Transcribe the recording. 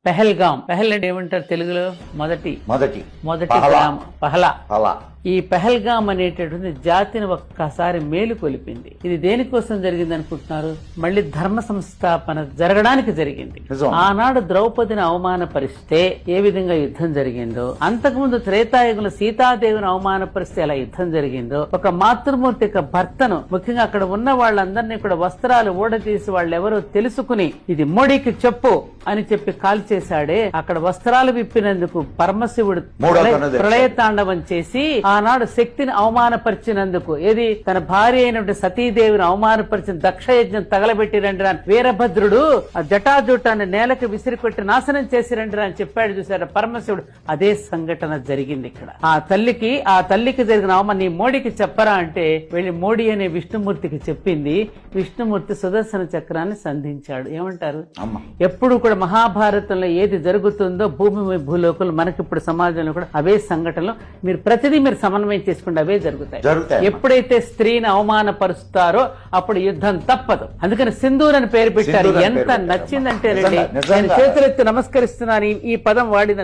పెహల్గాం. పెహల్ అంటే ఏమంటారు తెలుగులో? మొదటి పహలా. గ్రామం పహలా. అలా ఈ పెహల్గాం అనేటటువంటి జాతిని ఒక్కసారి మేలు కొలిపింది. ఇది దేనికోసం జరిగింది అనుకుంటున్నారు? మళ్ళీ ధర్మ సంస్థాపన జరగడానికి జరిగింది. నిజం. ఆనాడు ద్రౌపదిని అవమానపరిస్తే ఏ విధంగా యుద్ధం జరిగిందో, అంతకుముందు త్రేతాయుగంలో సీతాదేవిని అవమానపరిస్తే ఎలా యుద్ధం జరిగిందో, ఒక మాతృమూర్తి యొక్క భర్తను, ముఖ్యంగా అక్కడ ఉన్న వాళ్ళందరినీ కూడా వస్త్రాలు ఊడదీసి వాళ్ళెవరో తెలుసుకుని ఇది మోడీకి చెప్పు అని చెప్పి కాల్ చేశాడే, అక్కడ వస్త్రాలు విప్పినందుకు పరమశివుడు ప్రళయతాండవం చేసి ఆనాడు శక్తిని అవమానపరిచినందుకు, ఏది తన భార్య అయినటువంటి సతీదేవిని అవమానపరిచిన దక్షయజ్ఞం తగలబెట్టి రండిరా, వీరభద్రుడు ఆ జటాజుటాన్ని నేలకు విసిరికొట్టి నాశనం చేసి రండిరా అని చెప్పాడు చూసారా పరమశివుడు. అదే సంఘటన జరిగింది ఇక్కడ. ఆ తల్లికి జరిగిన అవమానం నీ మోడీకి చెప్పరా అంటే వెళ్లి మోడీ అనే విష్ణుమూర్తికి చెప్పింది. విష్ణుమూర్తి సుదర్శన చక్రాన్ని సంధించాడు. ఏమంటారు? ఎప్పుడు కూడా మహాభారతంలో ఏది జరుగుతుందో భూమి భూలోకులు మనకిప్పుడు సమాజంలో కూడా అవే సంఘటనలు మీరు ప్రతిదీ మీరు సమన్వయం చేసుకుంటే అవే జరుగుతాయి. ఎప్పుడైతే స్త్రీని అవమానపరుస్తారో అప్పుడు యుద్ధం తప్పదు. అందుకని సింధూర్ అని పేరు పెట్టారు. ఎంత నచ్చిందంటే నేను చేతులెత్తి నమస్కరిస్తున్నాను ఈ పదం వాడిన